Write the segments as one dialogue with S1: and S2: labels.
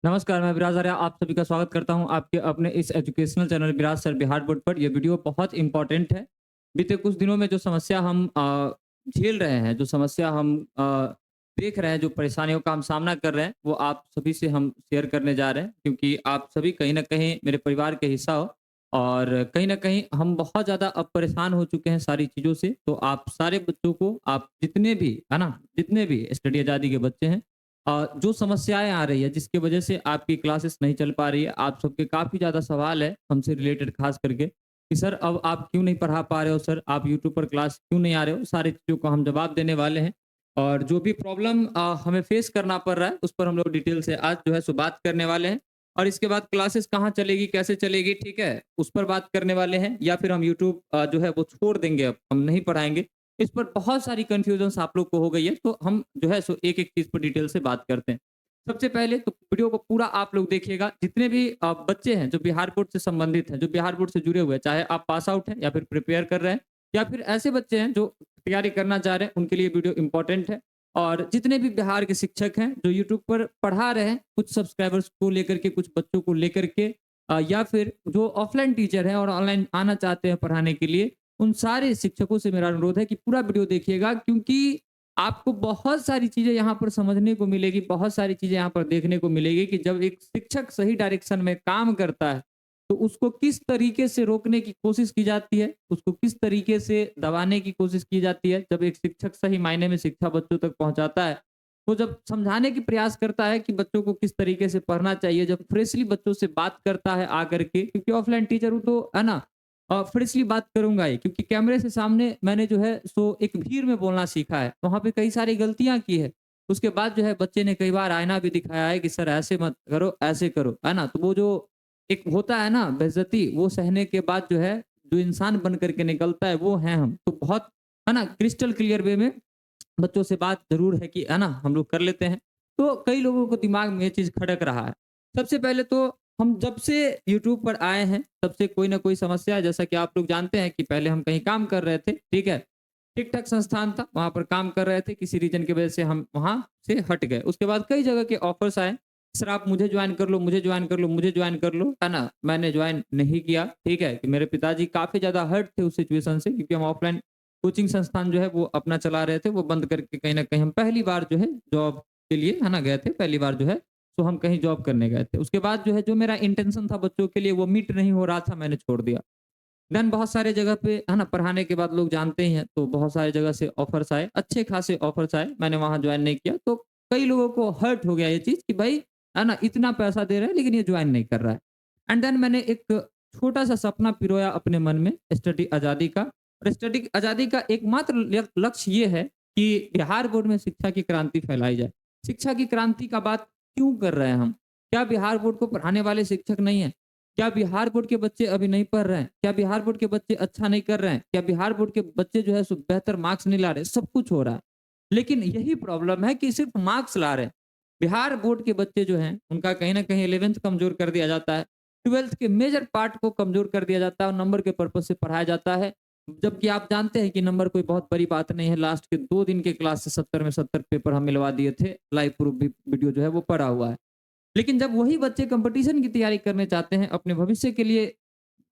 S1: नमस्कार, मैं विराज आर्या आप सभी का स्वागत करता हूं आपके अपने इस एजुकेशनल चैनल विराज सर बिहार बोर्ड पर। यह वीडियो बहुत इम्पोर्टेंट है। बीते कुछ दिनों में जो समस्या हम झेल रहे हैं, जो समस्या हम देख रहे हैं, जो परेशानियों का हम सामना कर रहे हैं, वो आप सभी से हम शेयर करने जा रहे हैं क्योंकि आप सभी कहीं न कहीं मेरे परिवार के हिस्सा हो और कहीं न कहीं हम बहुत ज़्यादा अब परेशान हो चुके हैं सारी चीज़ों से। तो आप सारे बच्चों को आप जितने भी, है ना? जितने भी स्टडी आज़ादी के बच्चे हैं जो समस्याएँ आ रही है जिसकी वजह से आपकी क्लासेस नहीं चल पा रही है, आप सबके काफ़ी ज़्यादा सवाल है हमसे रिलेटेड ख़ास करके कि सर अब आप क्यों नहीं पढ़ा पा रहे हो सर, आप यूट्यूब पर क्लास क्यों नहीं आ रहे हो? सारी चीज़ों का हम जवाब देने वाले हैं और जो भी प्रॉब्लम हमें फेस करना पड़ रहा है, उस पर हम लोग डिटेल से आज जो है सो बात करने वाले हैं और इसके बाद क्लासेस कहाँ चलेगी, कैसे चलेगी, ठीक है? उस पर बात करने वाले हैं या फिर हम यूट्यूब जो है वो छोड़ देंगे अब, हम नहीं पढ़ाएँगे। इस पर बहुत सारी कन्फ्यूज़न्स आप लोग को हो गई है, तो हम जो है सो एक-एक चीज़ पर डिटेल से बात करते हैं। सबसे पहले तो वीडियो को पूरा आप लोग देखिएगा, जितने भी बच्चे हैं जो बिहार बोर्ड से संबंधित हैं, जो बिहार बोर्ड से जुड़े हुए हैं, चाहे आप पास आउट हैं या फिर प्रिपेयर कर रहे हैं या फिर ऐसे बच्चे हैं जो तैयारी करना चाह रहे हैं, उनके लिए वीडियो इम्पोर्टेंट है। और जितने भी बिहार के शिक्षक हैं, जो यूट्यूब पर पढ़ा रहे हैं, कुछ सब्सक्राइबर्स को लेकर के, कुछ बच्चों को लेकर के या फिर जो ऑफलाइन टीचर हैं और ऑनलाइन आना चाहते हैं पढ़ाने के लिए, उन सारे शिक्षकों से मेरा अनुरोध है कि पूरा वीडियो देखिएगा क्योंकि आपको बहुत सारी चीज़ें यहाँ पर समझने को मिलेगी, बहुत सारी चीज़ें यहाँ पर देखने को मिलेगी कि जब एक शिक्षक सही डायरेक्शन में काम करता है, तो उसको किस तरीके से रोकने की कोशिश की जाती है, उसको किस तरीके से दबाने की कोशिश की जाती है। जब एक शिक्षक सही मायने में शिक्षा बच्चों तक पहुँचाता है, वो जब समझाने की प्रयास करता है कि बच्चों को किस तरीके से पढ़ना चाहिए, जब फ्रेशली बच्चों से बात करता है आकर के क्योंकि ऑफलाइन टीचर हूँ तो है ना फ्रेशली बात करूँगा ही क्योंकि कैमरे से सामने मैंने जो है सो एक भीड़ में बोलना सीखा है। वहाँ पे कई सारी गलतियाँ की है। उसके बाद जो है बच्चे ने कई बार आईना भी दिखाया है कि सर ऐसे मत करो, ऐसे करो, है ना? तो वो जो एक होता है ना बेइज्जती, वो सहने के बाद जो है, जो इंसान बन कर के निकलता है वो हैं हम। तो बहुत है ना क्रिस्टल क्लियर वे में बच्चों से बात ज़रूर है कि है ना हम लोग कर लेते हैं। तो कई लोगों को दिमाग में ये चीज़ खटक रहा है। सबसे पहले तो हम जब से यूट्यूब पर आए हैं, तब से कोई ना कोई समस्या है जैसा कि आप लोग जानते हैं कि पहले हम कहीं काम कर रहे थे, ठीक है? ठीक-ठाक संस्थान था, वहाँ पर काम कर रहे थे, किसी रीज़न की वजह से हम वहाँ से हट गए। उसके बाद कई जगह के ऑफ़र्स आए, सर आप मुझे जॉइन कर लो, मुझे जॉइन कर लो, मुझे जॉइन कर लो, है ना? मैंने जॉइन नहीं किया, ठीक है? कि मेरे पिताजी काफ़ी ज़्यादा हर्ट थे उस सिचुएशन से क्योंकि हम ऑफ़लाइन कोचिंग संस्थान जो है वो अपना चला रहे थे, वो बंद करके कहीं न कहीं हम पहली बार जो है जॉब के लिए है ना गए थे, पहली बार जो है सो हम कहीं जॉब करने गए थे। उसके बाद जो है जो मेरा इंटेंशन था बच्चों के लिए वो मीट नहीं हो रहा था, मैंने छोड़ दिया। देन बहुत सारे जगह पे है ना पढ़ाने के बाद लोग जानते ही हैं, तो बहुत सारी जगह से ऑफ़र्स आए, अच्छे खासे ऑफ़र्स आए, मैंने वहाँ जॉइन नहीं किया। तो कई लोगों को हर्ट हो गया ये चीज़ कि भाई है ना इतना पैसा दे रहे हैं लेकिन ये जॉइन नहीं कर रहा है। एंड देन मैंने एक छोटा-सा सपना पिरोया अपने मन में स्टडी आज़ादी का और स्टडी आज़ादी का एकमात्र लक्ष्य ये है कि बिहार बोर्ड में शिक्षा की क्रांति फैलाई जाए। शिक्षा की क्रांति का बात क्यों कर रहे हैं हम? क्या बिहार बोर्ड को पढ़ाने वाले शिक्षक नहीं हैं? क्या बिहार बोर्ड के बच्चे अभी नहीं पढ़ रहे हैं? क्या बिहार बोर्ड के बच्चे अच्छा नहीं कर रहे हैं? क्या बिहार बोर्ड के बच्चे जो है सो बेहतर मार्क्स नहीं ला रहे? सब कुछ हो रहा है। लेकिन यही प्रॉब्लम है कि सिर्फ मार्क्स ला रहे हैं। बिहार बोर्ड के बच्चे जो हैं, उनका कहीं न कहीं 11th कमज़ोर कर दिया जाता है। 12th के मेजर पार्ट को कमज़ोर कर दिया जाता है और नंबर के पर्पज़ से पढ़ाया जाता है। जबकि आप जानते हैं कि नंबर कोई बहुत बड़ी बात नहीं है। लास्ट के 2 दिन के क्लास से 70 में 70 पेपर हम मिलवा दिए थे। लाइव प्रूफ भी वीडियो जो है वो पड़ा हुआ है। लेकिन जब वही बच्चे कॉम्पिटिशन की तैयारी करने चाहते हैं, अपने भविष्य के लिए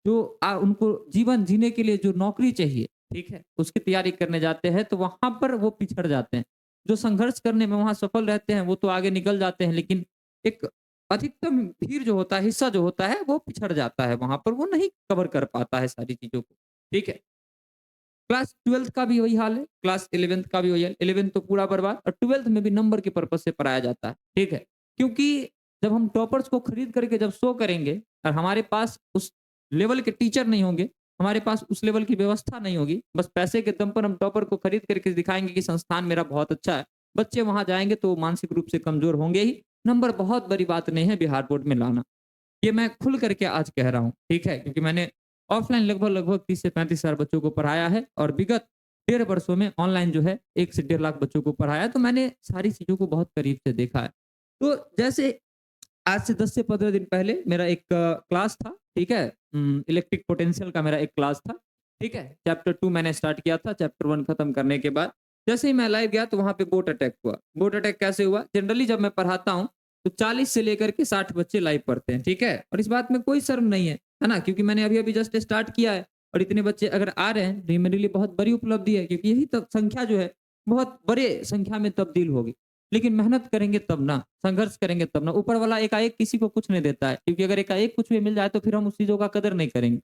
S1: जो उनको जीवन जीने के लिए जो नौकरी चाहिए, ठीक है? उसकी तैयारी करने जाते हैं, तो वहाँ पर वो पिछड़ जाते हैं। जो संघर्ष करने में वहाँ सफल रहते हैं, वो तो आगे निकल जाते हैं, लेकिन एक अधिकतम भीड़ जो होता है, हिस्सा जो होता है, वो पिछड़ जाता है वहाँ पर, वो नहीं कवर कर पाता है सारी चीज़ों को, ठीक है? क्लास 12th का भी वही हाल है, क्लास 11th का भी वही हाल 11th तो पूरा बर्बाद और 12th में भी नंबर के पर्पज़ से पढ़ाया जाता है, ठीक है? क्योंकि जब हम टॉपर्स को खरीद करके जब शो करेंगे और हमारे पास उस लेवल के टीचर नहीं होंगे, हमारे पास उस लेवल की व्यवस्था नहीं होगी, बस पैसे के दम पर हम टॉपर को खरीद करके दिखाएँगे कि संस्थान मेरा बहुत अच्छा है। बच्चे वहाँ जाएँगे तो मानसिक रूप से कमज़ोर होंगे ही, नंबर बहुत बड़ी बात नहीं है बिहार बोर्ड में लाना। ये मैं खुल करके आज कह रहा हूँ, ठीक है? क्योंकि मैंने ऑफ़लाइन लगभग-लगभग 30 से 35 हज़ार बच्चों को पढ़ाया है और विगत 1.5 वर्षों में ऑनलाइन जो है 1 से डेढ़ लाख बच्चों को पढ़ाया है, तो मैंने सारी चीज़ों को बहुत करीब से देखा है। तो जैसे आज से 10 से 15 दिन पहले मेरा एक क्लास था, ठीक है? इलेक्ट्रिक पोटेंशियल का मेरा एक क्लास था, ठीक है? चैप्टर 2 मैंने स्टार्ट किया था, चैप्टर 1 खत्म करने के बाद, जैसे ही मैं लाइव गया तो वहाँ पे बोट अटैक हुआ। बोट अटैक कैसे हुआ? जनरली जब मैं पढ़ाता हूँ तो 40 से लेकर के 60 बच्चे लाइव पढ़ते हैं, ठीक है? और इस बात में कोई शर्म नहीं है ना? क्योंकि मैंने अभी-अभी जस्ट स्टार्ट किया है और इतने बच्चे अगर आ रहे हैं, तो ये मेरे लिए बहुत बड़ी उपलब्धि है क्योंकि यही तब संख्या जो है, बहुत बड़े संख्या में तब्दील होगी। लेकिन मेहनत करेंगे तब ना, संघर्ष करेंगे तब ना। ऊपर वाला एकाएक किसी को कुछ नहीं देता है क्योंकि अगर एकाएक कुछ भी मिल जाए, तो फिर हम उस चीज़ों का कदर नहीं करेंगे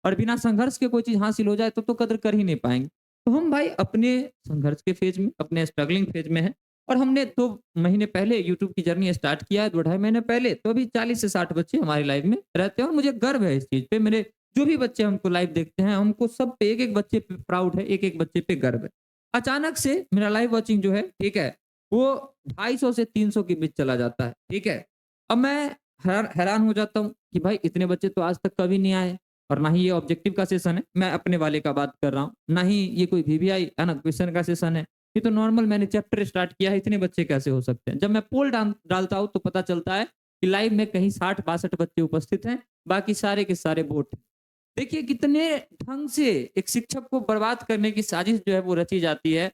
S1: और बिना संघर्ष के कोई चीज़ हासिल हो जाए, तब तो कदर कर ही नहीं पाएँगे। तो हम भाई अपने संघर्ष के फ़ेज़ में, अपने स्ट्रगलिंग फ़ेज़ में हैं और हमने 2 महीने पहले यूट्यूब की जर्नी स्टार्ट किया है, 2 ढाई महीने पहले, तो अभी 40 से 60 बच्चे हमारी लाइव में रहते हैं और मुझे गर्व है इस चीज़ पे। मेरे जो भी बच्चे हमको लाइव देखते हैं, हमको सब पे एक-एक बच्चे पे प्राउड है, एक-एक बच्चे पे गर्व है। अचानक से मेरा लाइव वॉचिंग जो है, ठीक है, वो 250 से 300 के बीच चला जाता है, ठीक है। अब मैं हैरान हो जाता हूँ कि भाई इतने बच्चे तो आज तक कभी नहीं आए और ना ही ये ऑब्जेक्टिव का सेशन है, मैं अपने वाले का बात कर रहा हूँ, ना ही ये कोई वीवीआई है ना क्वेश्चन का सेशन है। ये तो नॉर्मल मैंने चैप्टर स्टार्ट किया है, इतने बच्चे कैसे हो सकते हैं? जब मैं पोल डालता हूँ तो पता चलता है कि लाइव में कहीं 60-62 बच्चे उपस्थित हैं, बाकी सारे के सारे बोट हैं। देखिए कितने ढंग से एक शिक्षक को बर्बाद करने की साजिश जो है वो रची जाती है।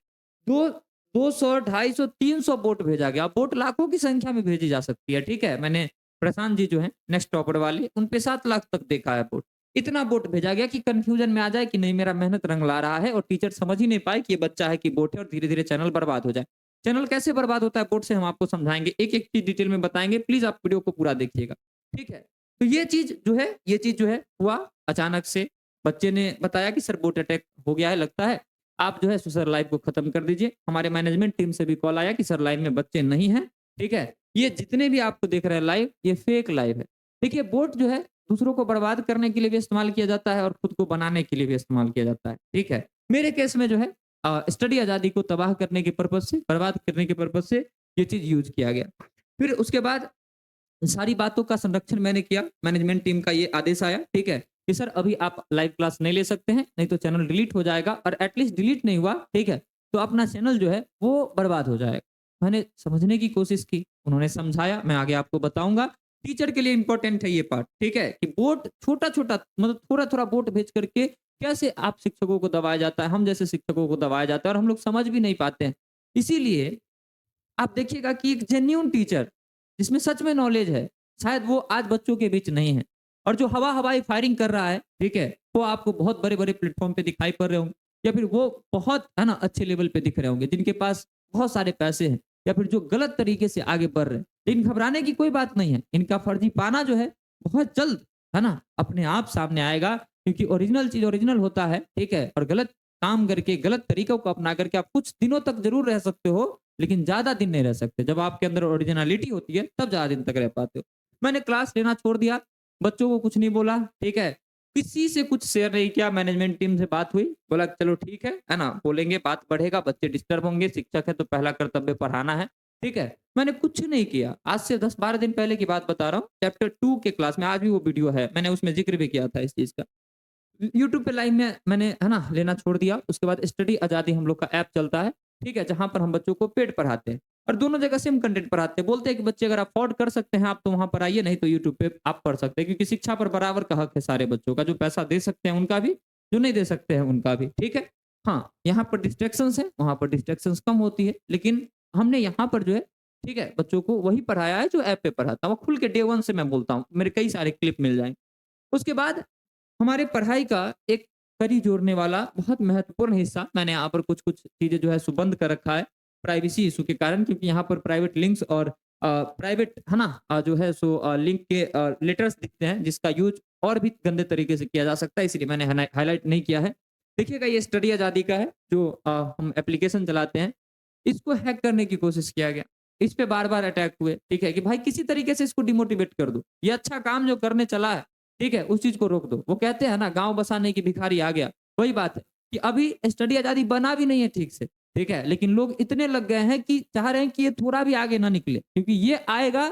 S1: दो 200, 250, 300 बोट भेजा गया। बोट लाखों की संख्या में भेजी जा सकती है, ठीक है? मैंने प्रशांत जी जो हैं नेक्स्ट टॉपर वाले, उन पे 7 लाख तक देखा है बोट। इतना बोट भेजा गया कि कन्फ्यूजन में आ जाए कि नहीं मेरा मेहनत रंग ला रहा है और टीचर समझ ही नहीं पाए कि ये बच्चा है कि बोट है और धीरे-धीरे चैनल बर्बाद हो जाए। चैनल कैसे बर्बाद होता है बोट से हम आपको समझाएँगे, एक-एक चीज़ डिटेल में बताएँगे, प्लीज़ आप वीडियो को पूरा देखिएगा, ठीक है? तो ये चीज़ जो है हुआ अचानक से। बच्चे ने बताया कि सर बोट अटैक हो गया है लगता है, आप जो है सो सर लाइव को खत्म कर दीजिए। हमारे मैनेजमेंट टीम से भी कॉल आया कि सर लाइव में बच्चे नहीं हैं, ठीक है? ये जितने भी आपको दिख रहे हैं लाइव, ये फेक लाइव है। देखिए बोट जो है दूसरों को बर्बाद करने के लिए भी इस्तेमाल किया जाता है और खुद को बनाने के लिए भी इस्तेमाल किया जाता है, ठीक है? मेरे केस में जो है स्टडी आज़ादी को तबाह करने के पर्पज़ से, बर्बाद करने के पर्पज़ से ये चीज़ यूज़ किया गया। फिर उसके बाद सारी बातों का संरक्षण मैंने किया, मैनेजमेंट टीम का ये आदेश आया, ठीक है? कि सर अभी आप लाइव क्लास नहीं ले सकते हैं, नहीं तो चैनल डिलीट हो जाएगा और एट लीस्ट डिलीट नहीं हुआ, ठीक है? तो अपना चैनल जो है वो बर्बाद हो जाएगा। मैंने समझने की कोशिश की, उन्होंने समझाया, मैं आगे आपको बताऊँगा। टीचर के लिए इम्पोर्टेंट है ये पार्ट, ठीक है? कि बोट छोटा-छोटा मतलब थोड़ा-थोड़ा बोट भेज करके कैसे आप शिक्षकों को दबाया जाता है, हम जैसे शिक्षकों को दबाया जाता है और हम लोग समझ भी नहीं पाते हैं। इसीलिए आप देखिएगा कि एक जेन्युइन टीचर जिसमें सच में नॉलेज है, शायद वो आज बच्चों के बीच नहीं है। और जो हवा-हवाई फायरिंग कर रहा है, ठीक है? वो आपको बहुत बड़े-बड़े प्लेटफ़ॉर्म पे दिखाई पड़ रहे होंगे या फिर वो बहुत है ना अच्छे लेवल पे दिख रहे होंगे, जिनके पास बहुत सारे पैसे हैं या फिर जो गलत तरीके से आगे बढ़ रहे हैं। लेकिन घबराने की कोई बात नहीं है। इनका फर्जीपाना जो है बहुत जल्द है ना अपने आप सामने आएगा क्योंकि ओरिजिनल चीज़ ओरिजिनल होता है, ठीक है? और गलत काम करके, गलत तरीकों को अपना करके आप कुछ दिनों तक ज़रूर रह सकते हो, लेकिन ज़्यादा दिन नहीं रह सकते। जब आपके अंदर ओरिजिनैलिटी होती है, तब ज़्यादा दिन तक रह पाते हो। मैंने क्लास लेना छोड़ दिया, बच्चों को कुछ नहीं बोला, ठीक है? किसी से कुछ शेयर नहीं किया, मैनेजमेंट टीम से बात हुई, बोला चलो ठीक है ना? बोलेंगे, बात बढ़ेगा, बच्चे डिस्टर्ब होंगे, शिक्षक है तो पहला कर्तव्य पढ़ाना है, ठीक है? मैंने कुछ नहीं किया। आज से 10-12 दिन पहले की बात बता रहा हूँ, चैप्टर 2 के क्लास में आज भी वो वीडियो है, मैंने उसमें ज़िक्र भी किया था इस चीज़ का। यूट्यूब पे लाइव में मैंने है ना लेना छोड़ दिया। उसके बाद स्टडी आज़ादी हम लोग का ऐप चलता है, ठीक है? जहाँ पर हम बच्चों को पेड पढ़ाते हैं और दोनों जगह सेम कंटेंट पढ़ाते हैं। बोलते हैं कि बच्चे अगर अफोर्ड कर सकते हैं आप तो वहाँ पर आइए, नहीं तो यूट्यूब पे आप पढ़ सकते हैं क्योंकि शिक्षा पर बराबर का हक है सारे बच्चों का। जो पैसा दे सकते हैं उनका भी, जो नहीं दे सकते हैं उनका भी, ठीक है? हाँ, यहाँ पर डिस्ट्रैक्शंस हैं, वहाँ पर डिस्ट्रैक्शंस कम होती है, लेकिन हमने यहाँ पर जो है, ठीक है, बच्चों को वही पढ़ाया है जो ऐप पे पढ़ाता हूँ। खुल के डे 1 से मैं बोलता हूँ, मेरे कई सारे क्लिप मिल जाएँगे। उसके बाद हमारे पढ़ाई का एक कड़ी जोड़ने वाला बहुत महत्वपूर्ण हिस्सा मैंने यहाँ पर कुछ-कुछ चीज़ें जो है सो बंद कर रखा है, प्राइवेसी इश्यू के कारण क्योंकि यहाँ पर प्राइवेट लिंक्स और प्राइवेट है ना जो है सो लिंक के लेटर्स दिखते हैं जिसका यूज़ और भी गंदे तरीके से किया जा सकता है इसलिए मैंने हाइलाइट नहीं किया है। देखिएगा ये स्टडी आज़ादी का है जो हम एप्लीकेशन चलाते हैं, इसको हैक करने की कोशिश किया गया। इस पे बार-बार अटैक हुए, ठीक है? कि भाई किसी तरीके से इसको डिमोटिवेट कर दो। ये अच्छा काम जो करने चला है, ठीक है? उस चीज़ को रोक दो। वो कहते हैं ना गाँव बसाने की भिखारी आ गया, वही बात है कि अभी स्टडी आज़ादी बना भी नहीं है ठीक से, ठीक है? लेकिन लोग इतने लग गए हैं कि चाह रहे हैं कि ये थोड़ा भी आगे ना निकले क्योंकि ये आएगा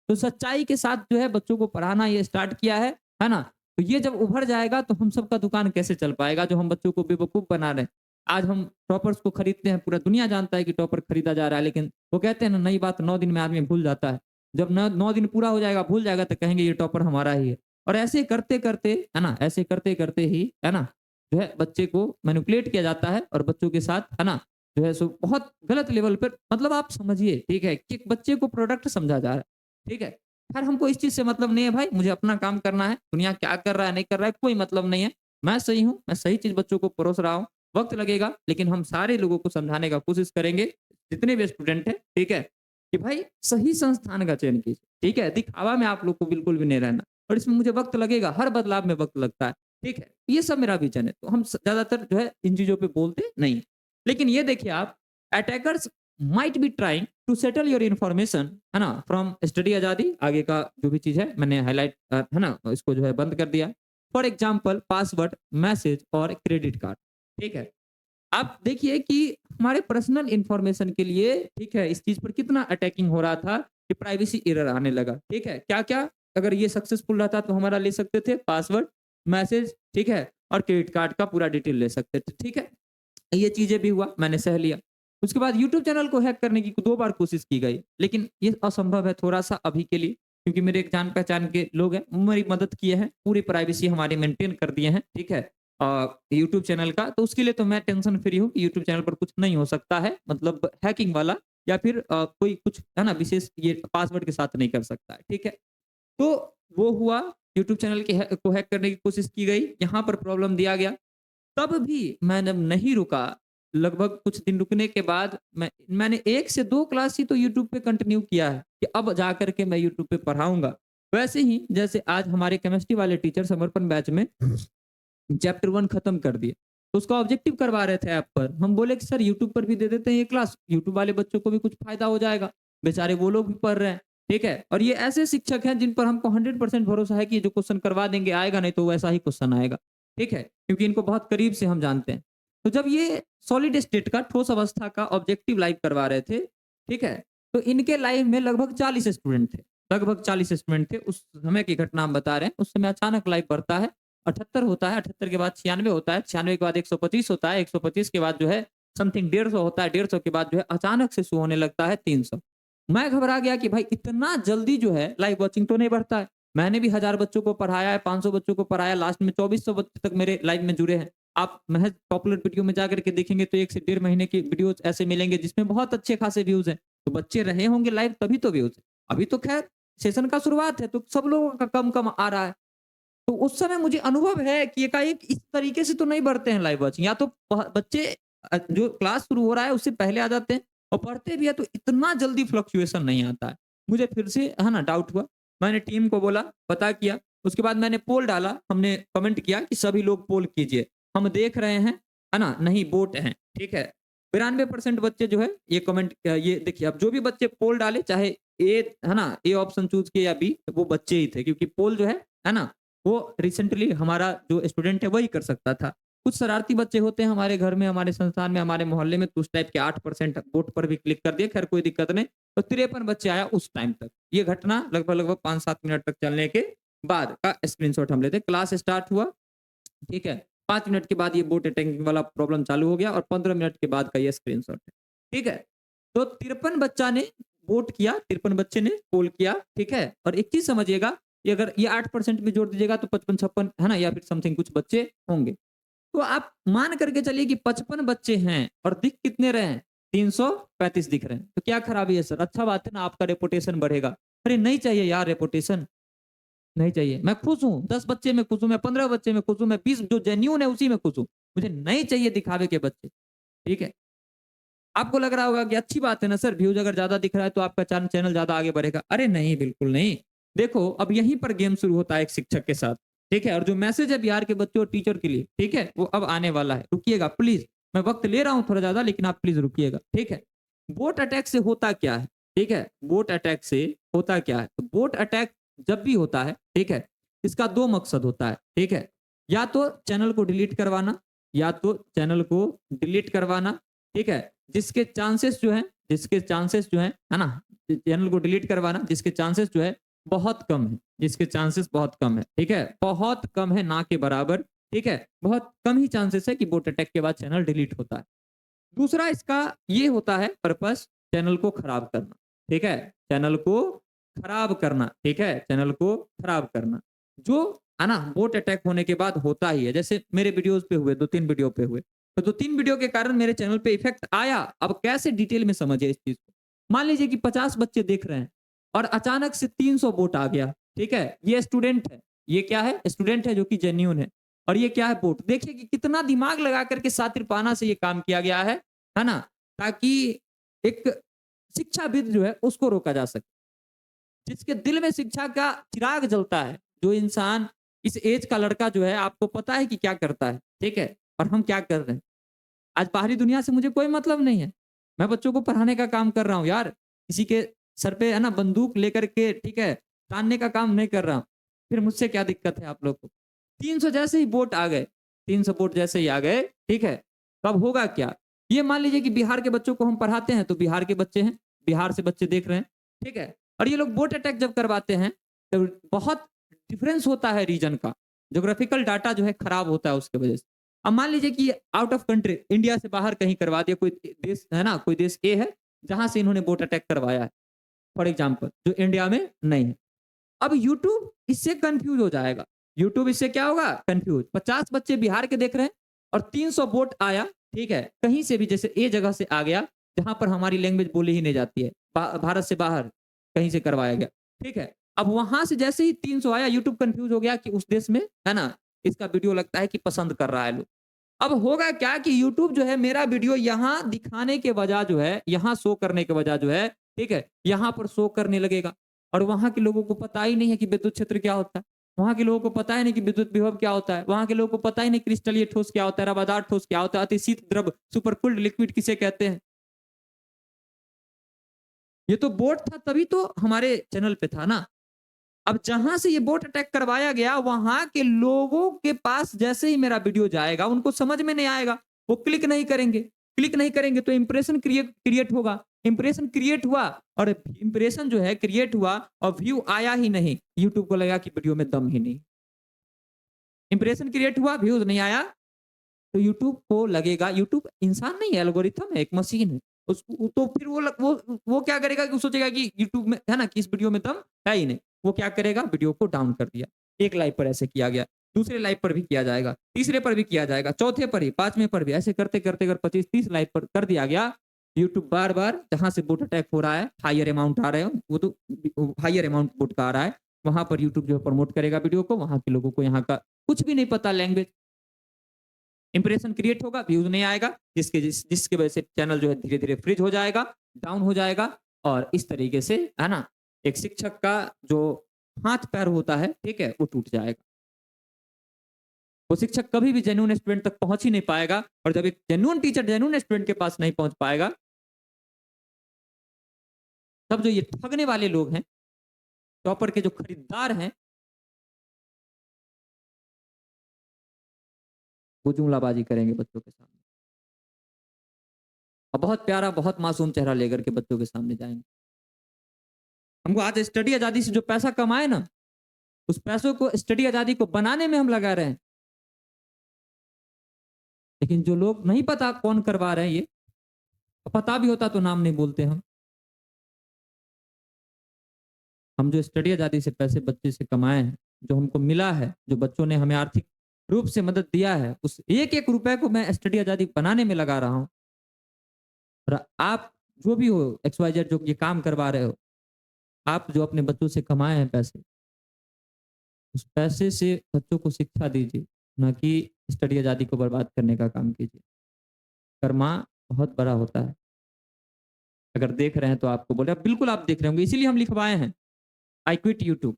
S1: तो सच्चाई के साथ जो है बच्चों को पढ़ाना ये स्टार्ट किया है ना? तो ये जब उभर जाएगा तो हम सबका दुकान कैसे चल पाएगा जो हम बच्चों को बेवकूफ़ बना रहे हैं। आज हम टॉपर्स को खरीदते हैं, पूरा दुनिया जानता है कि टॉपर खरीदा जा रहा है लेकिन वो कहते हैं ना नई बात 9 दिन में आदमी भूल जाता है। जब 9 दिन पूरा हो जाएगा, भूल जाएगा तो कहेंगे ये टॉपर हमारा ही है। और ऐसे करते-करते, है ना? ऐसे करते-करते ही, है ना? जो है बच्चे को मैनिपुलेट किया जाता है और बच्चों के साथ, है ना? जो है सो बहुत गलत लेवल पर मतलब आप समझिए, ठीक है? कि एक बच्चे को प्रोडक्ट समझा जा रहा है। ठीक है? खैर हमको इस चीज़ से मतलब नहीं है भाई, मुझे अपना काम करना है, दुनिया क्या कर रहा है, नहीं कर रहा है, कोई मतलब नहीं है। मैं सही हूँ, मैं सही चीज़ बच्चों को परोस रहा हूँ, वक़्त लगेगा लेकिन हम सारे लोगों को समझाने का कोशिश करेंगे, जितने भी स्टूडेंट हैं, ठीक है? कि भाई सही संस्थान का चयन कीजिए, ठीक है? दिखावा में आप लोग को बिल्कुल भी नहीं रहना और इसमें मुझे वक़्त लगेगा, हर बदलाव में वक़्त लगता है, ठीक है? ये सब मेरा विज़न है, तो हम ज़्यादातर जो है इन चीज़ों पे बोलते नहीं। लेकिन ये देखिए आप, attackers might be trying to settle your information, है ना, फ्रॉम स्टडी आजादी, आगे का जो भी चीज है मैंने हाईलाइट, है ना, इसको जो है बंद कर दिया। फॉर एग्जाम्पल पासवर्ड, मैसेज और क्रेडिट कार्ड, ठीक है। आप देखिए कि हमारे पर्सनल इंफॉर्मेशन के लिए, ठीक है, इस चीज पर कितना अटैकिंग हो रहा था कि प्राइवेसी एरर आने लगा, ठीक है। क्या क्या अगर ये सक्सेसफुल रहता तो हमारा ले सकते थे पासवर्ड, मैसेज, ठीक है, और क्रेडिट कार्ड का पूरा डिटेल ले सकते थे, ठीक है। ये चीज़ें भी हुआ, मैंने सह लिया। उसके बाद यूट्यूब चैनल को हैक करने की 2 बार कोशिश की गई, लेकिन ये असंभव है थोड़ा-सा अभी के लिए, क्योंकि मेरे एक जान-पहचान के लोग हैं, वो मेरी मदद किए हैं, पूरी प्राइवेसी हमारी मेंटेन कर दिए हैं, ठीक है। यूट्यूब चैनल का, तो उसके लिए तो मैं टेंशन फ्री हूँ कि यूट्यूब चैनल पर कुछ नहीं हो सकता है, मतलब हैकिंग वाला या फिर कोई कुछ, है ना, विशेष ये पासवर्ड के साथ नहीं कर सकता है, ठीक है। तो वो हुआ, यूट्यूब चैनल के को हैक करने की कोशिश की गई, यहाँ पर प्रॉब्लम दिया गया। तब भी मैं जब नहीं रुका, लगभग कुछ दिन रुकने के बाद मैंने 1 से 2 क्लास ही तो यूट्यूब पे कंटिन्यू किया है कि अब जा कर के मैं यूट्यूब पे पढ़ाऊँगा। वैसे ही जैसे आज हमारे केमिस्ट्री वाले टीचर समर्पण बैच में चैप्टर 1 खत्म कर दिए। तो उसका ऑब्जेक्टिव करवा रहे थे ऐप पर। हम बोले कि सर यूट्यूब पर भी दे देते हैं ये क्लास, यूट्यूब वाले बच्चों को भी कुछ फ़ायदा हो जाएगा। बेचारे वो लोग भी पढ़ रहे हैं, ठीक है? और ये ऐसे शिक्षक हैं जिन पर हमको 100% भरोसा है कि ये जो क्वेश्चन करवा देंगे आएगा नहीं तो वैसा ही क्वेश्चन आएगा, ठीक है? क्योंकि इनको बहुत करीब से हम जानते हैं। तो जब ये सॉलिड स्टेट का ठोस अवस्था का ऑब्जेक्टिव लाइव करवा रहे थे, ठीक है? तो इनके लाइव में लगभग 40 स्टूडेंट थे। लगभग 40 स्टूडेंट थे। उस समय की घटना हम बता रहे हैं। उस समय अचानक लाइव बढ़ता है, 78 होता है, 78 के बाद 96 होता है, 96 के बाद 125 होता है, 125 के बाद जो है समथिंग 150 होता है, 150 के बाद जो है अचानक से शो होने लगता है 300। मैं घबरा गया कि भाई इतना जल्दी जो है लाइव वॉचिंग तो नहीं बढ़ता है। मैंने भी 1000 बच्चों को पढ़ाया है, 500 बच्चों को पढ़ाया, लास्ट में 2400 बच्चे तक मेरे लाइव में जुड़े हैं। आप महज़ पॉपुलर वीडियो में जाकर के देखेंगे तो 1 से डेढ़ महीने की वीडियोज़ ऐसे मिलेंगे जिसमें बहुत अच्छे खासे व्यूज़ हैं। तो बच्चे रहे होंगे लाइव तभी तो व्यूज़ हैं। अभी तो खैर सेशन का शुरुआत है तो सब लोगों का कम-कम आ रहा है। तो उस समय मुझे अनुभव है कि एकाएक इस तरीके से तो नहीं बढ़ते हैं लाइव वॉचिंग, या तो बच्चे जो क्लास शुरू हो रहा है उससे पहले आ जाते हैं और पढ़ते भी है तो इतना जल्दी फ्लक्चुएशन नहीं आता है। मुझे फिर से, है ना, डाउट हुआ। मैंने टीम को बोला, पता किया, उसके बाद मैंने पोल डाला, हमने कमेंट किया कि सभी लोग पोल कीजिए। हम देख रहे हैं, है ना, नहीं बोट हैं, ठीक है। 92% बच्चे जो है ये कमेंट, ये देखिए अब जो भी बच्चे पोल डाले, चाहे ए, है ना, ए ऑप्शन चूज़ किए या बी, वो बच्चे ही थे क्योंकि पोल जो है ना, वो रिसेंटली हमारा जो स्टूडेंट है वही कर सकता था। कुछ शरारती बच्चे होते हैं हमारे घर में, हमारे संस्थान में, हमारे मोहल्ले में, तो उस टाइप के 8% वोट पर भी क्लिक कर दिए, खैर कोई दिक्कत नहीं। तो 53 बच्चे आया उस टाइम तक। ये घटना लगभग-लगभग 5-7 मिनट तक चलने के बाद का स्क्रीनशॉट हम लेते हैं। क्लास स्टार्ट हुआ, ठीक है? 5 मिनट के बाद ये बोट अटैकिंग वाला प्रॉब्लम चालू हो गया और 15 मिनट के बाद का ये स्क्रीनशॉट है, ठीक है? तो 53 बच्चा ने वोट किया, 53 बच्चे ने पोल किया, ठीक है? और एक चीज़ समझिएगा, ये अगर ये 8% में जोड़ दीजिएगा तो 55-56, है ना, या फिर समथिंग कुछ बच्चे होंगे। तो आप मान करके चलिए कि 55 बच्चे हैं और दिख कितने रहे हैं? 335 दिख रहे हैं। तो क्या खराबी है सर? अच्छा बात है ना, आपका रेपुटेशन बढ़ेगा। अरे नहीं चाहिए यार रेपुटेशन, नहीं चाहिए। मैं खुश हूँ, 10 बच्चे में खुश हूँ, मैं 15 बच्चे में खुश हूँ, मैं 20 जो जेन्युइन है उसी में खुश हूँ। मुझे नहीं चाहिए दिखावे के बच्चे, ठीक है? आपको लग रहा होगा कि अच्छी बात है ना सर, व्यूज़ अगर ज़्यादा दिख रहा है तो आपका चैनल ज़्यादा आगे बढ़ेगा। अरे नहीं, बिल्कुल नहीं। देखो, अब यहीं पर गेम शुरू होता है एक शिक्षक के साथ, ठीक है? और जो मैसेज है बिहार के बच्चों और टीचर के लिए, ठीक है? वो अब आने वाला है। रुकिएगा प्लीज़, मैं वक़्त ले रहा हूँ थोड़ा ज़्यादा, लेकिन आप प्लीज़ रुकिएगा, ठीक है? बोट अटैक से होता क्या है, ठीक है? बोट अटैक से होता क्या है? तो बोट अटैक जब भी होता है, ठीक है? इसका 2 मकसद होता है, ठीक है? या तो चैनल को डिलीट करवाना, या तो चैनल को डिलीट करवाना, ठीक है? जिसके चांसेस जो हैं, है ना? चैनल को डिलीट करवाना जिसके चांसेस जो है बहुत कम है, जिसके चांसेस बहुत कम है, ठीक है? बहुत कम है, ना के बराबर, ठीक है? बहुत कम ही चांसेस है कि बोट अटैक के बाद चैनल डिलीट होता है। दूसरा इसका ये होता है पर्पस, चैनल को खराब करना, ठीक है? चैनल को खराब करना, ठीक है? चैनल को खराब करना। जो, है ना, बोट अटैक होने के बाद होता ही है। जैसे मेरे वीडियोज़ पे हुए, 2-3 वीडियो पे हुए। तो 2-3 वीडियो के कारण मेरे चैनल पे इफ़ेक्ट आया। अब कैसे डिटेल में समझिए इस चीज़ को। मान लीजिए कि 50 बच्चे देख रहे हैं, और अचानक से 300 वोट आ गया, ठीक है? ये स्टूडेंट है, ये क्या है? स्टूडेंट है जो कि जेन्युइन है। और ये क्या है? वोट। देखिए कि कितना दिमाग लगा करके शातिरपाना से ये काम किया गया है ना? ताकि एक शिक्षाविद जो है उसको रोका जा सके। जिसके दिल में शिक्षा का चिराग जलता है, जो इंसान इस एज का लड़का जो है आपको पता है कि क्या करता है, ठीक है? और हम क्या कर रहे हैं। आज बाहरी दुनिया से मुझे कोई मतलब नहीं है। मैं बच्चों को पढ़ाने का काम कर रहा हूँ यार। किसी के सर पे है ना बंदूक लेकर के, ठीक है, तानने का काम नहीं कर रहा हूँ। फिर मुझसे क्या दिक्कत है आप लोग को? 300 जैसे ही वोट आ गए, 300 वोट जैसे ही आ गए, ठीक है? तब होगा क्या? ये मान लीजिए कि बिहार के बच्चों को हम पढ़ाते हैं, तो बिहार के बच्चे हैं, बिहार से बच्चे देख रहे हैं, ठीक है? और ये लोग वोट अटैक जब करवाते हैं, तो बहुत डिफरेंस होता है रीजन का। ज्योग्राफिकल डाटा जो है खराब होता है उसकी वजह से। अब मान लीजिए कि आउट ऑफ कंट्री, इंडिया से बाहर कहीं करवा दिया, कोई देश है ना, कोई देश ए है, जहां से इन्होंने वोट अटैक करवाया है, फॉर एग्जाम्पल, जो इंडिया में नहीं है। अब यूट्यूब इससे कंफ्यूज हो जाएगा। यूट्यूब इससे क्या होगा? कंफ्यूज। 50 बच्चे बिहार के देख रहे हैं और 300 वोट आया, ठीक है, कहीं से भी, जैसे ए जगह से आ गया जहां पर हमारी लैंग्वेज बोली ही नहीं जाती है, भारत से बाहर कहीं से करवाया गया, ठीक है। अब वहां से जैसे ही 300 आया, यूट्यूब कंफ्यूज हो गया कि उस देश में है ना इसका वीडियो लगता है कि पसंद कर रहा है लोग। अब होगा क्या कि यूट्यूब जो है मेरा वीडियो यहाँ दिखाने के बजाय जो है, यहाँ शो करने के बजाय जो है, ठीक है, यहाँ पर शो करने लगेगा। और वहाँ के लोगों को पता ही नहीं है कि विद्युत क्षेत्र क्या होता है। वहाँ के लोगों को पता ही नहीं कि विद्युत विभव क्या होता है। वहाँ के लोगों को पता ही नहीं क्रिस्टलीय ठोस क्या होता है, रवादार ठोस क्या होता है, अतिशीत द्रव, सुपरकूल्ड लिक्विड किसे कहते हैं। ये तो बोट था तभी तो हमारे चैनल पे था ना। अब जहां से ये बोट अटैक करवाया गया, वहां के लोगों के पास जैसे ही मेरा वीडियो जाएगा, उनको समझ में नहीं आएगा, वो क्लिक नहीं करेंगे। क्लिक नहीं करेंगे तो इंप्रेशन क्रिएट होगा। इंप्रेशन क्रिएट हुआ, और इंप्रेशन जो है क्रिएट हुआ और व्यू आया ही नहीं, यूट्यूब को लगा कि वीडियो में दम ही नहीं। इंप्रेशन क्रिएट हुआ, व्यूज नहीं आया, तो यूट्यूब को लगेगा, यूट्यूब इंसान नहीं है, एल्गोरिथम है, एक मशीन है। तो फिर वो क्या करेगा कि वो सोचेगा कि यूट्यूब में है ना कि इस वीडियो में दम है ही नहीं। वो क्या करेगा? वीडियो को डाउन कर दिया। एक लाइव पर ऐसे किया गया, दूसरे लाइव पर भी किया जाएगा, तीसरे पर भी किया जाएगा, चौथे पर ही, पांचवें पर भी, ऐसे करते करते अगर 25-30 लाइव पर कर दिया गया, यूट्यूब बार बार जहां से बोट अटैक हो रहा है, हाइयर अमाउंट आ रहे हो, वो तो हाइयर अमाउंट बोट का आ रहा है, वहां पर यूट्यूब जो है प्रमोट करेगा वीडियो को। वहां के लोगों को यहाँ का कुछ भी नहीं पता लैंग्वेज, इंप्रेशन क्रिएट होगा, व्यूज नहीं आएगा, जिसकी वजह से चैनल जो है धीरे धीरे फ्रीज हो जाएगा, डाउन हो जाएगा। और इस तरीके से है ना एक शिक्षक का जो हाथ पैर होता है, ठीक है, वो टूट जाएगा। वो शिक्षक कभी भी जेन्युइन स्टूडेंट तक पहुंच ही नहीं पाएगा। और जब एक जेन्युइन टीचर जेन्युइन स्टूडेंट के पास नहीं पहुंच पाएगा, तब जो ये ठगने वाले लोग हैं, टॉपर के जो खरीदार हैं, वो जुमलाबाजी करेंगे बच्चों के सामने, और बहुत प्यारा, बहुत मासूम चेहरा लेकर के बच्चों के सामने जाएंगे। हमको आज स्टडी आजादी से जो पैसा कमाए ना, उस पैसों को स्टडी आजादी को बनाने में हम लगा रहे हैं। लेकिन जो लोग नहीं पता कौन करवा रहे हैं ये, पता भी होता तो नाम नहीं बोलते हम जो स्टडी आजादी से पैसे बच्चे से कमाए हैं, जो हमको मिला है, जो बच्चों ने हमें आर्थिक रूप से मदद दिया है, उस एक एक रुपए को मैं स्टडी आजादी बनाने में लगा रहा हूँ। और आप जो भी हो, एक्स वाई जेड, जो ये काम करवा रहे हो, आप जो अपने बच्चों से कमाए हैं पैसे, उस पैसे से बच्चों को शिक्षा दीजिए, ना कि स्टडी आजादी को बर्बाद करने का काम कीजिए। कर्मा बहुत बड़ा होता है। अगर देख रहे हैं तो आपको बोले, अब बिल्कुल आप देख रहे होंगे, इसीलिए हम लिखवाए हैं आई क्विट यूट्यूब,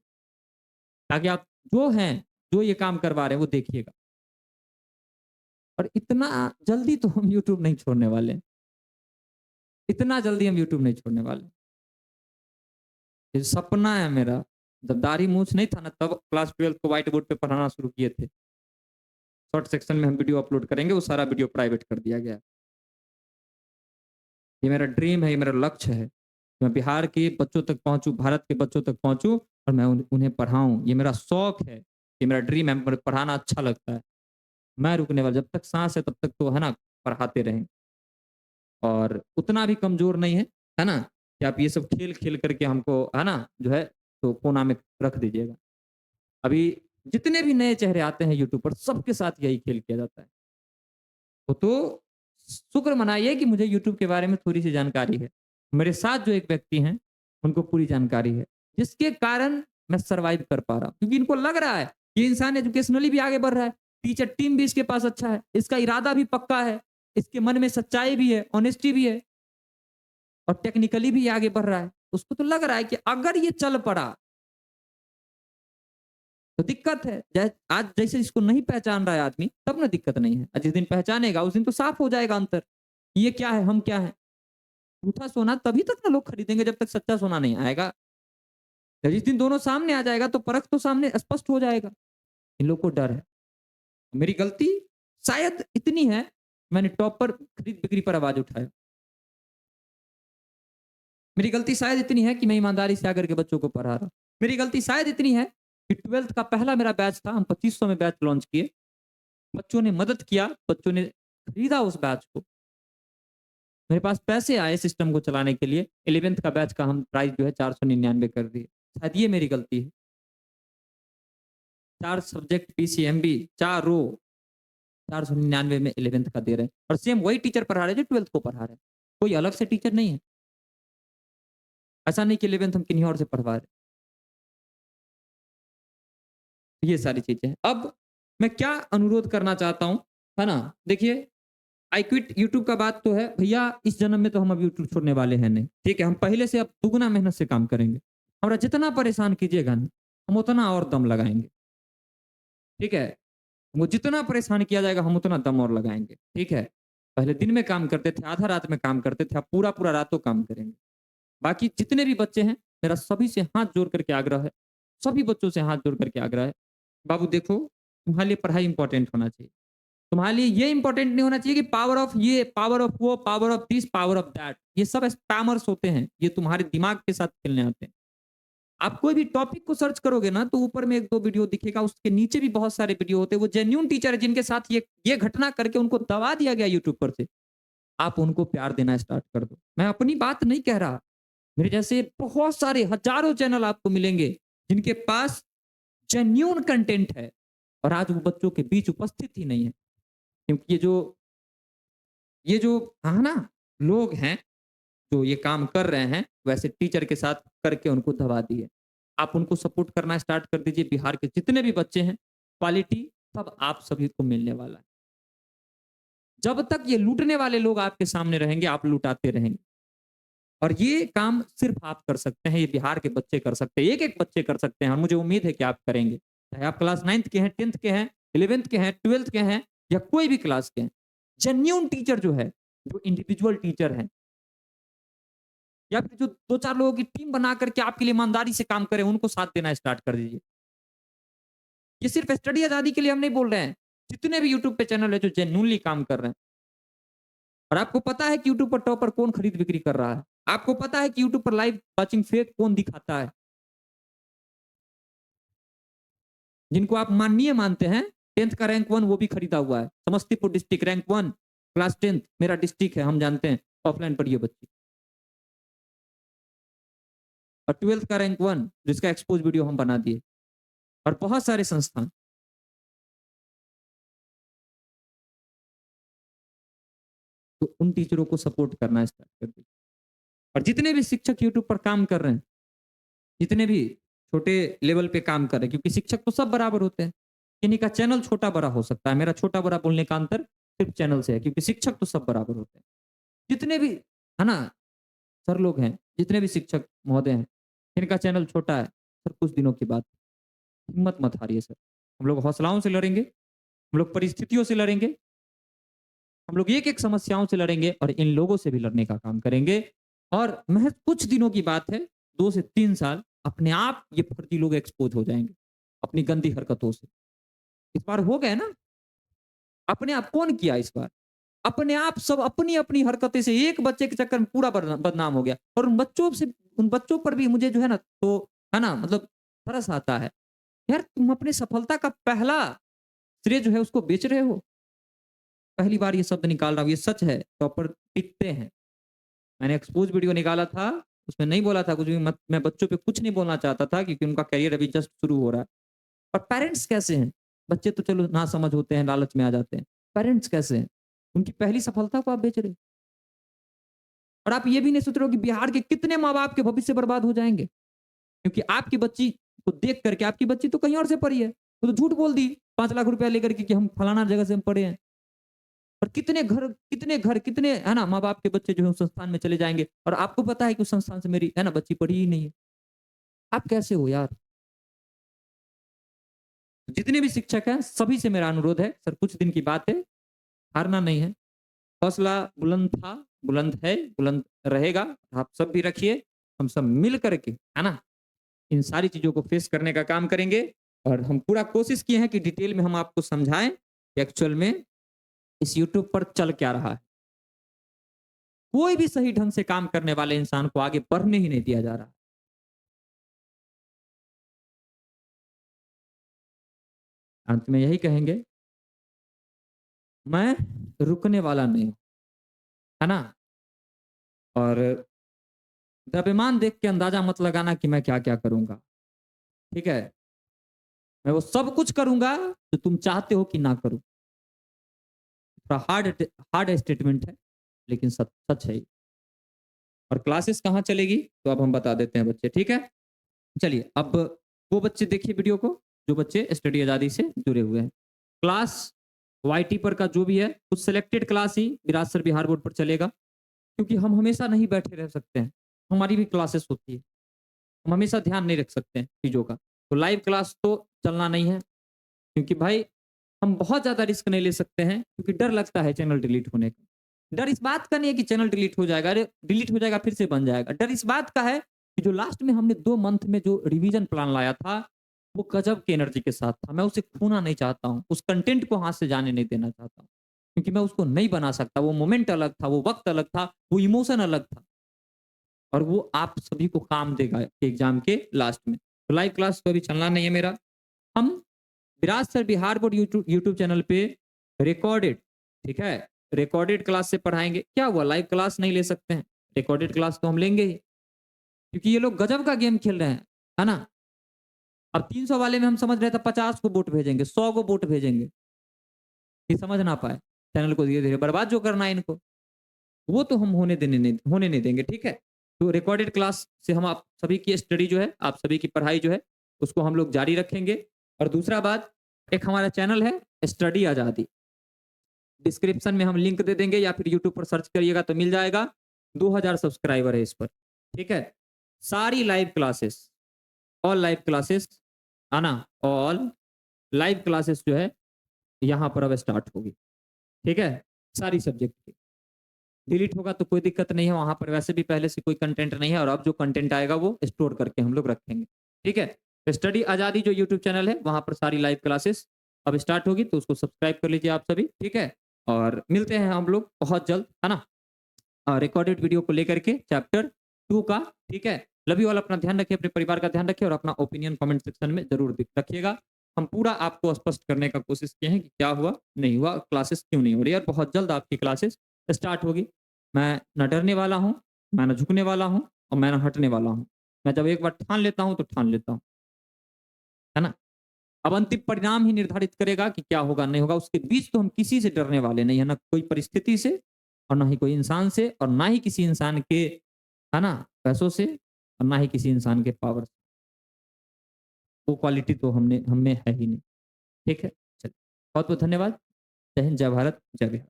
S1: ताकि आप जो हैं, जो ये काम करवा रहे हैं, वो देखिएगा। और इतना जल्दी तो हम यूट्यूब नहीं छोड़ने वाले हैं। इतना जल्दी हम यूट्यूब नहीं छोड़ने वाले। ये सपना है मेरा। जब दाढ़ी मूछ नहीं था ना, तब क्लास 12 को व्हाइट बोर्ड पे पढ़ाना शुरू किए थे। शॉर्ट सेक्शन में हम वीडियो अपलोड करेंगे, वो सारा वीडियो प्राइवेट कर दिया गया। ये मेरा ड्रीम है, ये मेरा लक्ष्य है। मैं बिहार के बच्चों तक पहुंचूं, भारत के बच्चों तक पहुंचूं, और मैं उन्हें पढ़ाऊं। ये मेरा शौक है, ये मेरा ड्रीम है। मुझे पढ़ाना अच्छा लगता है। मैं रुकने वाला, जब तक सांस है तब तक तो है ना पढ़ाते रहें। और उतना भी कमजोर नहीं है ना कि आप ये सब खेल खेल करके हमको है ना जो है तो कोना में रख दीजिएगा। अभी जितने भी नए चेहरे आते हैं यूट्यूब पर, सबके साथ यही खेल किया जाता है। तो शुक्र मनाइए कि मुझे यूट्यूब के बारे में थोड़ी सी जानकारी है। मेरे साथ जो एक व्यक्ति हैं, उनको पूरी जानकारी है, जिसके कारण मैं सर्वाइव कर पा रहा हूँ, क्योंकि इनको लग रहा है ये इंसान एजुकेशनली भी आगे बढ़ रहा है, टीचर टीम भी इसके पास अच्छा है, इसका इरादा भी पक्का है, इसके मन में सच्चाई भी है, ऑनेस्टी भी है और टेक्निकली भी ये आगे बढ़ रहा है। उसको तो लग रहा है कि अगर ये चल पड़ा तो दिक्कत है। आज जैसे इसको नहीं पहचान रहा है आदमी, तब ना दिक्कत नहीं है। जिस दिन पहचानेगा उस दिन तो साफ हो जाएगा अंतर। ये क्या है, हम क्या हैं। झूठा सोना तभी तक ना लोग खरीदेंगे जब तक सच्चा सोना नहीं आएगा। जिस दिन दोनों सामने आ जाएगा तो परख तो सामने स्पष्ट हो जाएगा। इन लोग को डर है। मेरी गलती शायद इतनी है, मैंने टॉप पर खरीद बिक्री पर आवाज उठाया। मेरी गलती शायद इतनी है कि मैं ईमानदारी से आकर के बच्चों को पढ़ा रहा हूँ। मेरी गलती शायद इतनी है कि 12th का पहला मेरा बैच था, हम 2500 में बैच लॉन्च किए। बच्चों ने मदद किया, बच्चों ने खरीदा उस बैच को। मेरे पास पैसे आए सिस्टम को चलाने के लिए। 11th का बैच का हम प्राइस जो है 499 कर दिए। शायद ये मेरी गलती है। 4 सब्जेक्ट पीसीएमबी, 4 रो, 499 में 11th का दे रहे हैं और सेम वही टीचर पढ़ा रहे हैं जो 12th को पढ़ा रहे हैं। कोई अलग से टीचर नहीं है। ऐसा नहीं कि 11th हम किन्हीं और से पढ़वा रहे हैं। ये सारी चीज़ें हैं। अब मैं क्या अनुरोध करना चाहता हूँ, है ना? देखिए, आई क्विट यूट्यूब का बात तो है, भैया इस जन्म में तो हम अब यूट्यूब छोड़ने वाले हैं नहीं। ठीक है, हम पहले से अब दुगुना मेहनत से काम करेंगे। हमरा जितना परेशान कीजिएगा ना, हम उतना और दम लगाएँगे। ठीक है? वो जितना परेशान किया जाएगा हम उतना दम और लगाएँगे। ठीक है? पहले दिन में काम करते थे, आधा रात में काम करते थे, अब पूरा-पूरा रातों काम करेंगे। बाकी जितने भी बच्चे हैं, मेरा सभी से हाथ जोड़ करके आग्रह है, सभी बच्चों से हाथ जोड़ करके आग्रह है, बाबू देखो, तुम्हारे लिए पढ़ाई इम्पोर्टेंट होना चाहिए। तुम्हारे लिए ये इम्पोर्टेंट नहीं होना चाहिए कि पावर ऑफ ये, पावर ऑफ वो, power of this, power of that. ये सब स्पैमर्स होते हैं, ये तुम्हारे दिमाग के साथ खेलने आते हैं। आप कोई भी टॉपिक को सर्च करोगे ना, तो ऊपर में 1-2 वीडियो दिखेगा, उसके नीचे भी बहुत सारे वीडियो होते हैं। वो जेन्युइन टीचर है जिनके साथ ये घटना करके उनको दबा दिया गया यूट्यूब पर से। आप उनको प्यार देना स्टार्ट कर दो। मैं अपनी बात नहीं कह रहा। मेरे जैसे बहुत सारे हजारों चैनल आपको मिलेंगे, जिनके पास जेन्युइन कंटेंट है और आज वो बच्चों के बीच उपस्थित ही नहीं है। क्योंकि ये जो हाँ ना, लोग हैं जो ये काम कर रहे हैं, वैसे टीचर के साथ करके उनको दबा दिए। आप उनको सपोर्ट करना स्टार्ट कर दीजिए। बिहार के जितने भी बच्चे हैं, क्वालिटी सब आप सभी को मिलने वाला है। जब तक ये लूटने वाले लोग आपके सामने रहेंगे, आप लुटाते रहेंगे। और ये काम सिर्फ आप कर सकते हैं, ये बिहार के बच्चे कर सकते हैं, एक-एक बच्चे कर सकते हैं और मुझे उम्मीद है कि आप करेंगे। चाहे आप क्लास 9th के हैं, 10th के हैं, 11th के हैं, 12th के हैं या कोई भी क्लास के हैं। जेन्युइन टीचर जो है, जो इंडिविजुअल टीचर हैं या फिर जो 2-4 लोगों की टीम बना करके आपके लिए ईमानदारी से काम करें, उनको साथ देना स्टार्ट कर दीजिए। ये सिर्फ स्टडी आज़ादी के लिए हम नहीं बोल रहे हैं। जितने भी यूट्यूब पे चैनल है जो जेन्युइनली काम कर रहे हैं और आपको पता है कि यूट्यूब पर टॉपर कौन खरीद बिक्री कर रहा है। आपको पता है कि यूट्यूब पर लाइव वाचिंग फेक कौन दिखाता है। जिनको आप माननीय मानते हैं, 10th का रैंक 1 वो भी खरीदा हुआ है। Samastipur district rank 1 class 10th मेरा डिस्ट्रिक्ट है, हम जानते हैं। ऑफलाइन पढ़िए बच्चे। और 12th का रैंक 1 जिसका एक्सपोज़ वीडियो हम बना दिए और बहुत सारे संस्थान। तो उन टीचरों को सपोर्ट करना स्टार्ट कर दीजिए। और जितने भी शिक्षक यूट्यूब पर काम कर रहे हैं, जितने भी छोटे लेवल पे काम कर रहे हैं, क्योंकि शिक्षक तो सब बराबर होते हैं। किन्हीं का चैनल छोटा-बड़ा हो सकता है। मेरा छोटा-बड़ा बोलने का अंतर सिर्फ चैनल से है, क्योंकि शिक्षक तो सब बराबर होते हैं। जितने भी है ना, सर लोग हैं, जितने भी शिक्षक महोदय हैं, जिनका चैनल छोटा है, सर कुछ दिनों की बात, हिम्मत मत हारिए सर। हम लोग हौसलाओं से लड़ेंगे, हम लोग परिस्थितियों से लड़ेंगे, हम लोग एक-एक समस्याओं से लड़ेंगे और इन लोगों से भी लड़ने का काम करेंगे। और महज़ कुछ दिनों की बात है, 2 से 3 साल, अपने आप ये फर्जी लोग एक्सपोज़ हो जाएँगे, अपनी गंदी हरकतों से। इस बार हो गए ना, अपने आप कौन किया इस बार? अपने आप सब अपनी-अपनी हरकतें से एक बच्चे के चक्कर में पूरा बदनाम हो गया और उन बच्चों पर भी मुझे जो है ना, तो है ना, मतलब तरस आता है। यार तुम अपनी सफलता का पहला श्रेय जो है उसको बेच रहे हो। पहली बार ये शब्द निकाल रहा हूँ, ये सच है, टॉपर टिकते हैं। मैंने एक्सपोज़ वीडियो निकाला था, उसमें नहीं बोला था कुछ भी, मत मैं बच्चों पे कुछ नहीं बोलना चाहता था क्योंकि उनका करियर अभी जस्ट शुरू हो रहा है। और पेरेंट्स कैसे हैं? बच्चे तो चलो नासमझ होते हैं, लालच में आ जाते हैं। पेरेंट्स कैसे हैं? उनकी पहली सफलता को आप बेच रहे हो। और आप ये भी नहीं सोच रहे हो कि बिहार के कितने माँ-बाप के भविष्य बर्बाद हो जाएँगे। क्योंकि आपकी बच्ची को देख करके आपकी बच्ची तो कहीं और से पढ़ी है। वो तो झूठ बोल दी 5 लाख रुपया लेकर के कि हम फलाना जगह से हम पढ़े हैं। और कितने घर कितने है ना माँ-बाप के बच्चे जो है उस संस्थान में चले जाएँगे और आपको पता है कि उस संस्थान से मेरी है ना बच्ची पढ़ी ही नहीं है। आप कैसे हो यार? जितने भी शिक्षक हैं सभी से मेरा अनुरोध है, सर कुछ दिन की बात है, हारना नहीं है। हौसला बुलंद था, बुलंद है, बुलंद रहेगा। आप सब भी रखिए, हम सब मिल कर के, है ना? इन सारी चीज़ों को फेस करने का काम करेंगे और हम पूरा कोशिश किए हैं कि डिटेल में हम आपको समझाएँ कि एक्चुअल में इस यूट्यूब पर चल क्या रहा है। कोई भी सही ढंग से काम करने वाले इंसान को आगे बढ़ने ही नहीं दिया जा रहा। अंत में यही कहेंगे, मैं रुकने वाला नहीं हूँ, है ना? और द्रव्यमान देख के अंदाज़ा मत लगाना कि मैं क्या-क्या करूँगा, ठीक है? मैं वो सब कुछ करूँगा जो तुम चाहते हो कि ना करूँ। थोड़ा हार्ड स्टेटमेंट है, लेकिन सच सच है ये। और क्लासेस कहाँ चलेगी? तो अब हम बता देते हैं बच्चे, ठीक है? चलिए, अब वो बच्चे देखिए वीडियो को, जो बच्चे स्टडी आज़ादी से जुड़े हुए हैं। क्लास वाईटी पर का जो भी है, कुछ सिलेक्टेड क्लास ही विरासत बिहार बोर्ड पर चलेगा, क्योंकि हम हमेशा नहीं बैठे रह सकते हैं। हमारी भी क्लासेस होती है। हम हमेशा ध्यान नहीं रख सकते हैं चीज़ों का। तो लाइव क्लास तो चलना नहीं है, क्योंकि भाई हम बहुत ज़्यादा रिस्क नहीं ले सकते हैं, क्योंकि डर लगता है चैनल डिलीट होने का। डर इस बात का नहीं है कि चैनल डिलीट हो जाएगा, अरे डिलीट हो जाएगा फिर से बन जाएगा। डर इस बात का है कि जो लास्ट में हमने 2 मंथ में जो रिवीजन प्लान लाया था, वो गज़ब की एनर्जी के साथ था। मैं उसे खोना नहीं चाहता हूँ। उस कंटेंट को हाथ से जाने नहीं देना चाहता हूँ। क्योंकि मैं उसको नहीं बना सकता। वो मोमेंट अलग था, वो वक़्त अलग था, वो इमोशन अलग था। और वो आप सभी को काम देगा एग्ज़ाम के लास्ट में। तो लाइव क्लास तो अभी चलना नहीं है मेरा। हम Viraj sir Bihar board YouTube channel पे रिकॉर्डेड, ठीक है? रिकॉर्डेड क्लास से पढ़ाएँगे। क्या हुआ लाइव क्लास नहीं ले सकते हैं? रिकॉर्डेड क्लास तो हम लेंगे ही, क्योंकि ये लोग गज़ब का गेम खेल रहे हैं, है ना? अब 300 वाले में हम समझ रहे थे 50 को वोट भेजेंगे, 100 को वोट भेजेंगे, ये समझ ना पाए। चैनल को धीरे-धीरे बर्बाद जो करना है इनको, वो तो हम होने नहीं देंगे, ठीक है? तो रिकॉर्डेड क्लास से हम आप सभी की स्टडी जो है, आप सभी की पढ़ाई जो है, उसको हम लोग जारी रखेंगे। और दूसरा बात, एक हमारा चैनल है स्टडी आज़ादी। डिस्क्रिप्शन में हम लिंक दे देंगे या फिर यूट्यूब पर सर्च करिएगा तो मिल जाएगा। 2000 सब्सक्राइबर है इस पर, ठीक है? सारी live classes, all live classes, है ना? ऑल लाइव क्लासेस जो है, यहाँ पर अब स्टार्ट होगी, ठीक है? सारी सब्जेक्ट की। डिलीट होगा तो कोई दिक्कत नहीं है, वहाँ पर वैसे भी पहले से कोई कंटेंट नहीं है और अब जो कंटेंट आएगा वो स्टोर करके हम लोग रखेंगे, ठीक है? तो स्टडी आज़ादी जो यूट्यूब चैनल है, वहाँ पर सारी लाइव क्लासेस अब स्टार्ट होगी, तो उसको सब्सक्राइब कर लीजिए आप सभी, ठीक है? और मिलते हैं हम लोग बहुत जल्द, है ना? रिकॉर्डेड वीडियो को लेकर के चैप्टर 2 का, ठीक है? लव यू ऑल, अपना ध्यान रखिए, अपने परिवार का ध्यान रखिए और अपना ओपिनियन कमेंट सेक्शन में ज़रूर रखिएगा। हम पूरा आपको स्पष्ट करने का कोशिश किए हैं कि क्या हुआ, नहीं हुआ, क्लासेस क्यों नहीं हो रही है और बहुत जल्द आपकी क्लासेस स्टार्ट होगी। मैं ना डरने वाला हूँ, मैं ना झुकने वाला हूँ और मैं ना हटने वाला हूँ। मैं जब एक बार ठान लेता हूँ, तो ठान लेता हूँ, है ना? अब अंतिम परिणाम ही निर्धारित करेगा कि क्या होगा, नहीं होगा। उसके बीच तो हम किसी से डरने वाले नहीं हैं, ना कोई परिस्थिति से और ना ही कोई इंसान से और ना ही किसी इंसान के, है ना, पैसों से और ना ही किसी इंसान के पावर से। वो क्वालिटी तो हम में है ही नहीं। ठीक है? चलिए, बहुत-बहुत धन्यवाद। जय हिंद, जय भारत, जय बिहार।